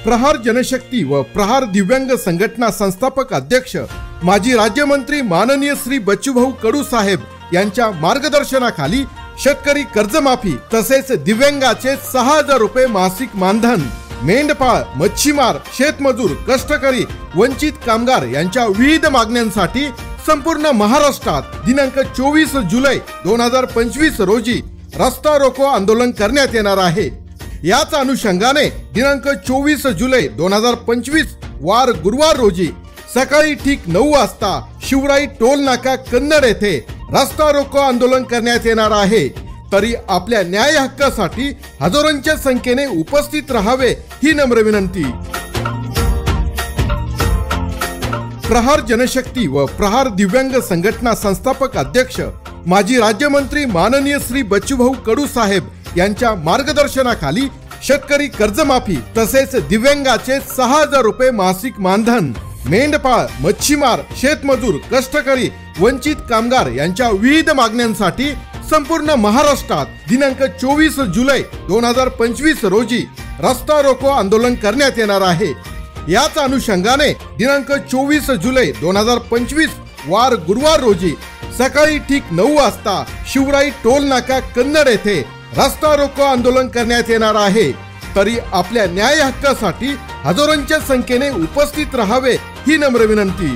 प्रहार जनशक्ती व प्रहार दिव्यांग संघटना संस्थापक अध्यक्ष माजी राज्यमंत्री माननीय श्री बच्चूभाऊ कडू साहेब यांच्या मार्गदर्शनाखाली शेतकरी कर्जमाफी तसेच दिव्यांगाचे 6,000 रुपये मासिक मानधन, मेंढपाळ, मच्छीमार, शेतमजूर, कष्टकरी, वंचित कामगार यांच्या विविध मागण्यांसाठी संपूर्ण महाराष्ट्रात दिनांक 24 जुलै 2025 रोजी रस्ता रोको आंदोलन करण्यात येणार आहे। याच अनुषंगाने दिनांक 24 जुलै 2025 वार गुरुवार रोजी सकाळी ठीक 9 वाजता शिवराई टोल नाका कन्नड येथे रस्ता रोको आंदोलन करण्यात येणार आहे। तरी आपल्या न्याय हक्कासाठी हजारोंच्या संख्येने उपस्थित राहावे ही नम्र विनंती। प्रहार जनशक्ती व प्रहार दिव्यांग संघटना संस्थापक अध्यक्ष माजी राज्यमंत्री माननीय श्री बच्चूभाऊ कडू साहेब यांच्या मार्गदर्शनाखाली शेतकरी कर्जमाफी तसेच दिव्यांगाचे 6,000 रुपये मासिक मानधन, मेंढपाळ, मच्छीमार, शेतमजूर, कष्टकरी, वंचित कामगार यांच्या विविध मागण्यांसाठी संपूर्ण महाराष्ट्रात दिनांक 24 जुलै 2025 रोजी रस्ता रोको आंदोलन करण्यात येणार आहे। याच अनुषंगाने दिनांक 24 जुलै 2025 वार गुरुवार रोजी सकाळी ठीक 9 वाजता शिवराई टोल नाका कन्नड येथे रस्ता रोको आंदोलन करण्यात येणार आहे। तरी आपल्या न्याय हक्कासाठी हजारोंच्या संख्येने उपस्थित राहावे ही नम्र विनंती।